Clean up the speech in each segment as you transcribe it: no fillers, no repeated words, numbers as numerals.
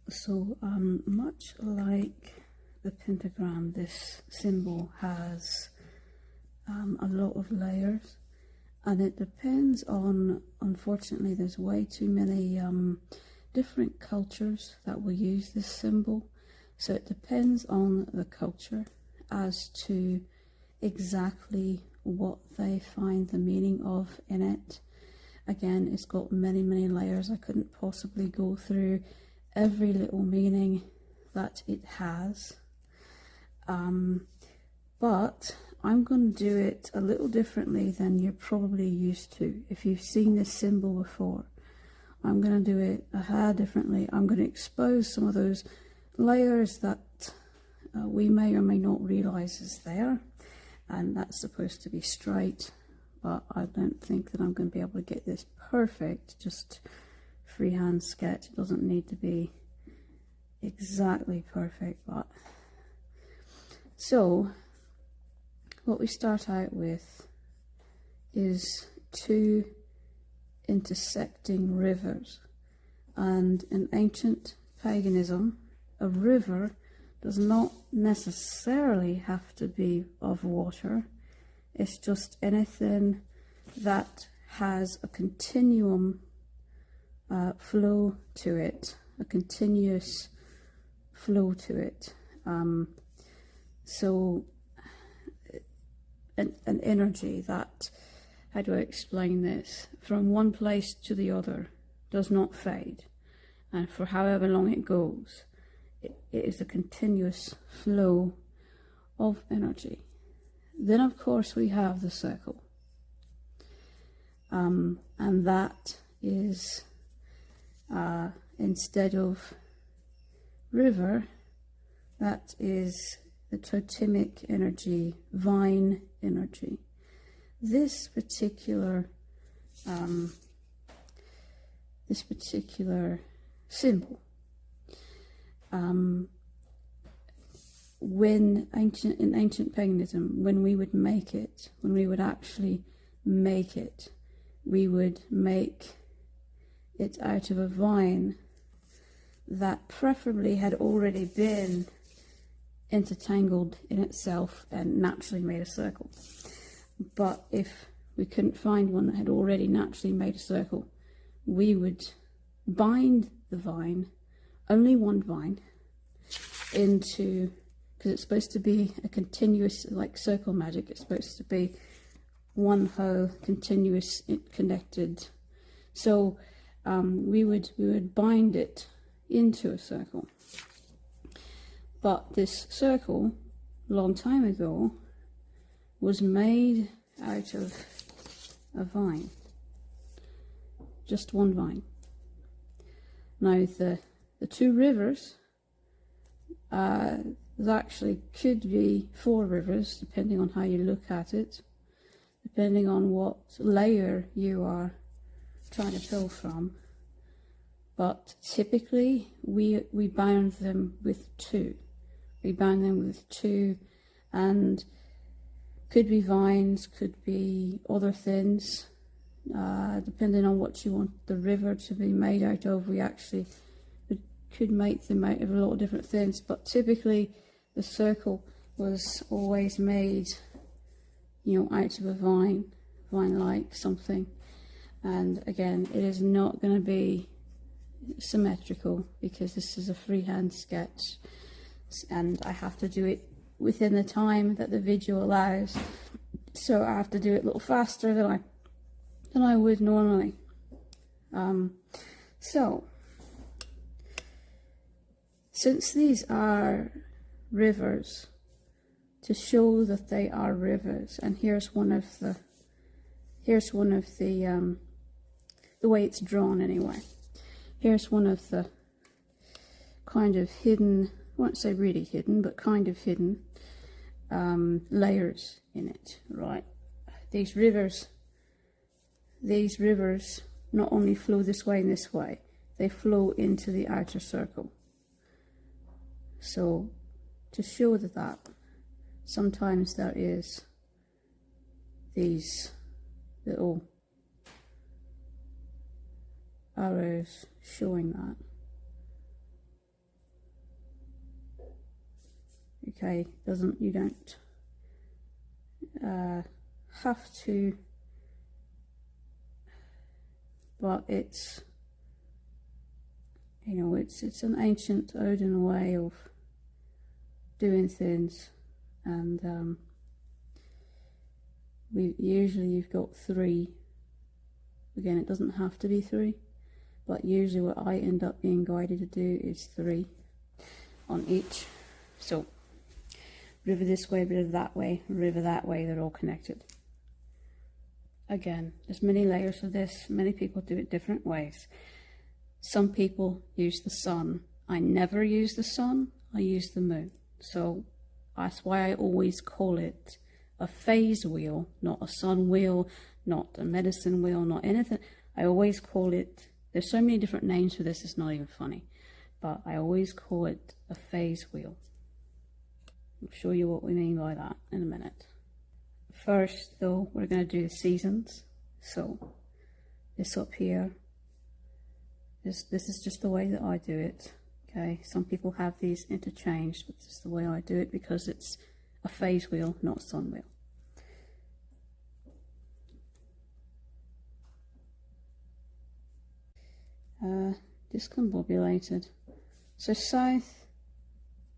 So much like the pentagram, this symbol has a lot of layers, and it depends on, unfortunately there's way too many different cultures that will use this symbol, so it depends on the culture as to exactly what they find the meaning of in it. Again, it's got many layers. I couldn't possibly go through every little meaning that it has, but I'm going to do it a little differently than you're probably used to. If you've seen this symbol before, I'm going to do it a hair differently. I'm going to expose some of those layers that we may or may not realize is there, and that's supposed to be straight, but I don't think that I'm going to be able to get this perfect. Just freehand sketch. It doesn't need to be exactly perfect, but so what we start out with is two intersecting rivers, and in ancient paganism a river does not necessarily have to be of water. It's just anything that has a continuum flow to it, a continuous flow to it. So an energy that, how do I explain this, from one place to the other does not fade, and for however long it goes, it is a continuous flow of energy. Then of course we have the circle, and that is instead of river, that is the totemic energy, vine energy. This particular symbol, in ancient paganism, when we would make it, when we would actually make it, we would make it out of a vine that preferably had already been intertangled in itself and naturally made a circle. But if we couldn't find one that had already naturally made a circle, we would bind the vine, only one vine, into, because it's supposed to be a continuous, like circle magic, it's supposed to be one whole continuous connected. So we would bind it into a circle. But this circle, a long time ago, was made out of a vine, just one vine. Now the two rivers, there actually could be 4 rivers, depending on how you look at it, depending on what layer you are trying to pull from. But typically we bound them with 2. We bound them with 2, and could be vines, could be other things, depending on what you want the river to be made out of. We actually could make them out of a lot of different things, but typically the circle was always made, you know, out of a vine-like something. And again, it is not going to be symmetrical because this is a freehand sketch, and I have to do it within the time that the video allows, so I have to do it a little faster than I would normally. So since these are rivers, to show that they are rivers, and here's one of the way it's drawn anyway. Here's one of the kind of hidden, I won't say really hidden, but kind of hidden layers in it, right? These rivers not only flow this way and this way, they flow into the outer circle. So to show that sometimes there is these little arrows showing that. Okay, you don't have to, but it's, you know, it's an ancient Odin way of doing things, and usually you've got 3. Again, it doesn't have to be 3, but usually what I end up being guided to do is 3 on each. So river this way, river that way, river that way, they're all connected. Again, there's many layers of this. Many people do it different ways. Some people use the sun. I never use the sun, I use the moon. So that's why I always call it a phase wheel, not a sun wheel, not a medicine wheel, not anything. I always call it, there's so many different names for this, it's not even funny, but I always call it a phase wheel. I'll show you what we mean by that in a minute. First though, we're going to do the seasons. So this up here, this is just the way that I do it. Okay, some people have these interchanged, but this is the way I do it because it's a phase wheel, not a sun wheel. Discombobulated. So south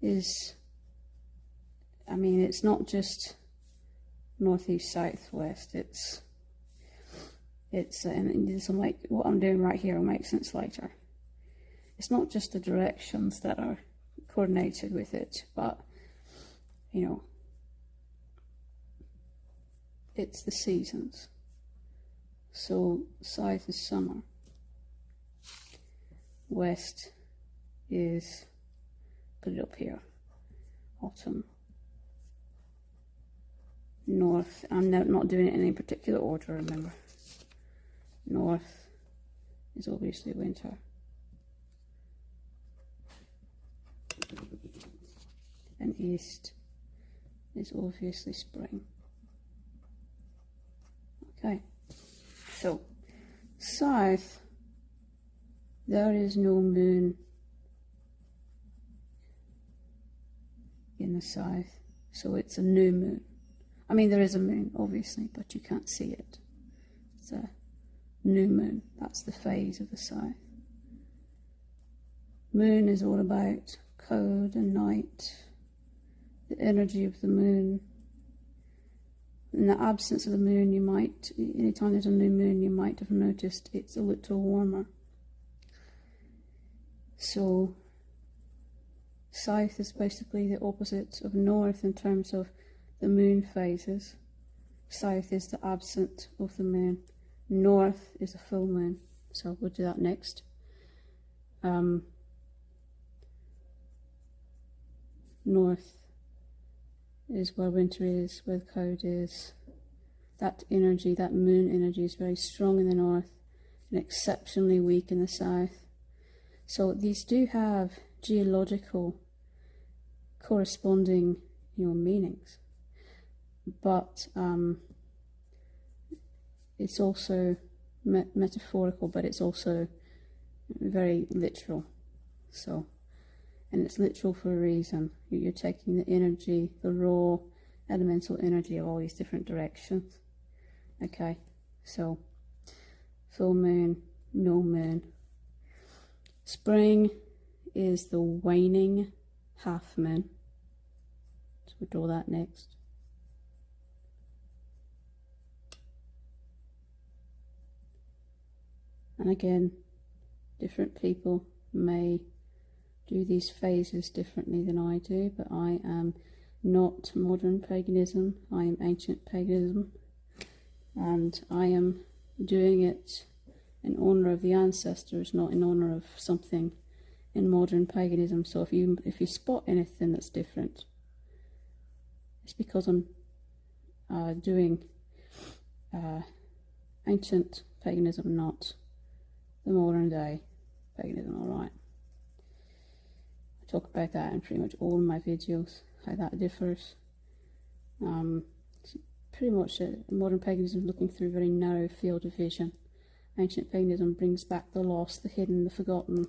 is, I mean, it's not just northeast, south, west. It's and some, like what I'm doing right here will make sense later. It's not just the directions that are coordinated with it, but you know, it's the seasons. So south is summer. West is, put it up here, autumn. North, I'm not doing it in any particular order, remember. North is obviously winter. And east is obviously spring. Okay, so south, there is no moon in the south, so it's a new moon. I mean, there is a moon, obviously, but you can't see it. It's a new moon. That's the phase of the south. Moon is all about code and night, the energy of the moon. In the absence of the moon, you might, anytime there's a new moon, you might have noticed it's a little warmer. So south is basically the opposite of north in terms of the moon phases. South is the absence of the moon. North is a full moon. So we'll do that next. North is where winter is, where the code is. That energy, that moon energy, is very strong in the north and exceptionally weak in the south. So these do have geological corresponding, meanings, but it's also metaphorical, but it's also very literal. So, and it's literal for a reason. You're taking the energy, the raw elemental energy of all these different directions. Okay, so full moon, no moon. Spring is the waning half moon. So we'll draw that next. And again, different people may do these phases differently than I do, but I am not modern paganism, I am ancient paganism, and I am doing it in honour of the ancestors, not in honour of something in modern paganism. So if you spot anything that's different, it's because I'm doing ancient paganism, not the modern day paganism. Alright, I talk about that in pretty much all my videos, how that differs. Pretty much modern paganism looking through a very narrow field of vision. Ancient paganism brings back the lost, the hidden, the forgotten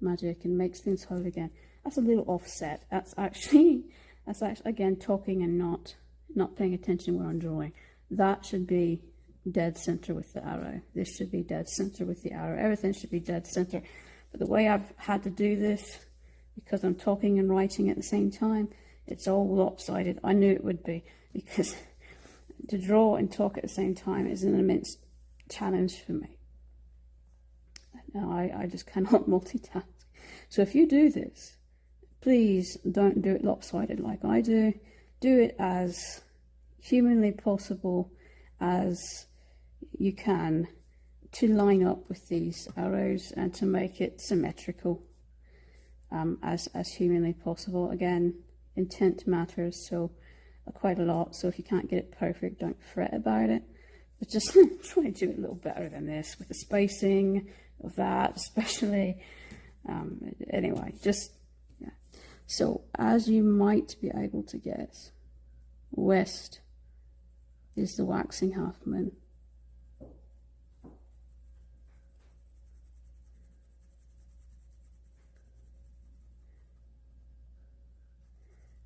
magic and makes things whole again. That's a little offset. That's actually That's actually, again, talking and not paying attention where I'm drawing. That should be dead center with the arrow. This should be dead center with the arrow. Everything should be dead center. But the way I've had to do this, because I'm talking and writing at the same time, it's all lopsided. I knew it would be, because to draw and talk at the same time is an immense challenge for me. Now I just cannot multitask. So if you do this, please don't do it lopsided like I do. Do it as humanly possible as you can to line up with these arrows and to make it symmetrical as humanly possible. Again, intent matters so quite a lot, so if you can't get it perfect, don't fret about it, but just try to do it a little better than this with the spacing of that, especially. Anyway, just yeah. So as you might be able to guess, west is the waxing half moon.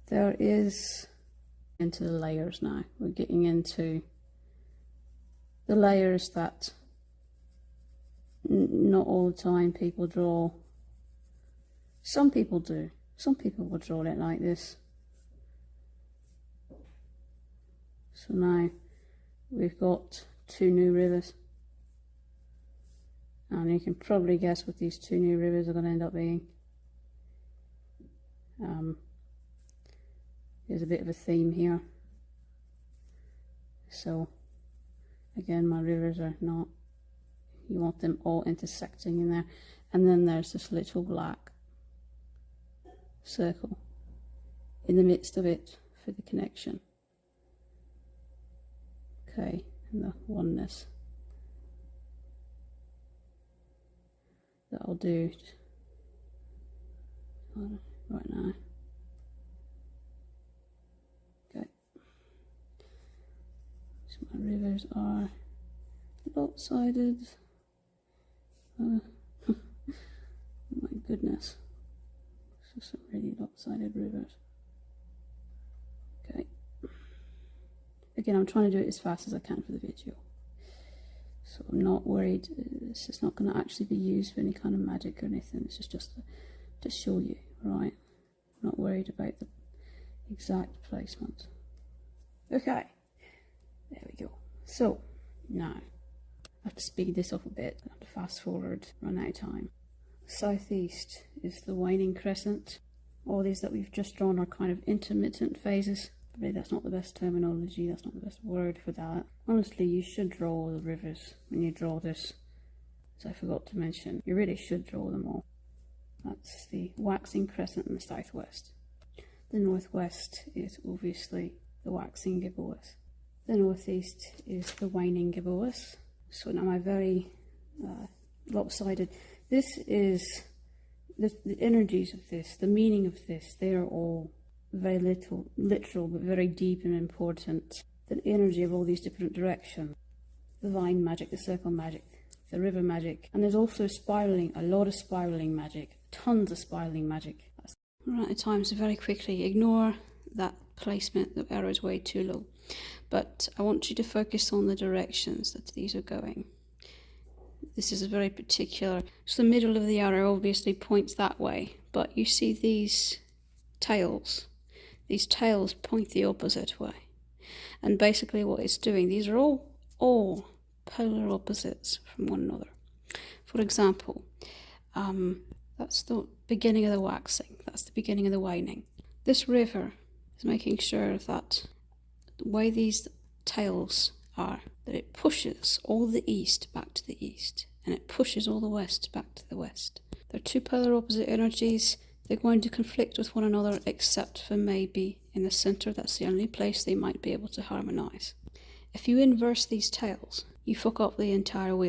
There is into the layers now. We're getting into the layers that not all the time people draw. Some people do. Some people will draw it like this. So now we've got two new rivers. And you can probably guess what these two new rivers are going to end up being. There's a bit of a theme here. So again, my rivers are not, you want them all intersecting in there. And then there's this little black circle in the midst of it for the connection. Okay, and the oneness. That I'll do right now. Okay. So my rivers are lopsided. Oh my goodness. So some really lopsided rivers. Okay. Again, I'm trying to do it as fast as I can for the video. So I'm not worried. This is not going to actually be used for any kind of magic or anything. This is just to show you, right? I'm not worried about the exact placement. Okay, there we go. So now I have to speed this up a bit. I have to fast forward, run out of time. Southeast is the waning crescent. All these that we've just drawn are kind of intermittent phases. Probably that's not the best terminology, that's not the best word for that. Honestly, you should draw the rivers when you draw this, as I forgot to mention. You really should draw them all. That's the waxing crescent in the southwest. The northwest is obviously the waxing gibbous. The northeast is the waning gibbous. So now my very lopsided. This is the energies of this, the meaning of this. They are all very literal, but very deep and important. The energy of all these different directions. The vine magic, the circle magic, the river magic, and there's also spiraling, a lot of spiraling magic, tons of spiraling magic. We're out of time, so very quickly, ignore that placement, the arrow is way too low. But I want you to focus on the directions that these are going. This is a very particular, so the middle of the arrow obviously points that way, but you see these tails point the opposite way. And basically what it's doing, these are all polar opposites from one another. For example, that's the beginning of the waxing, that's the beginning of the waning. This river is making sure that the way these tails are, that it pushes all the east back to the east, and it pushes all the west back to the west. They're two polar opposite energies. They're going to conflict with one another, except for maybe in the center. That's the only place they might be able to harmonize. If you inverse these tails, you fuck up the entire wheel.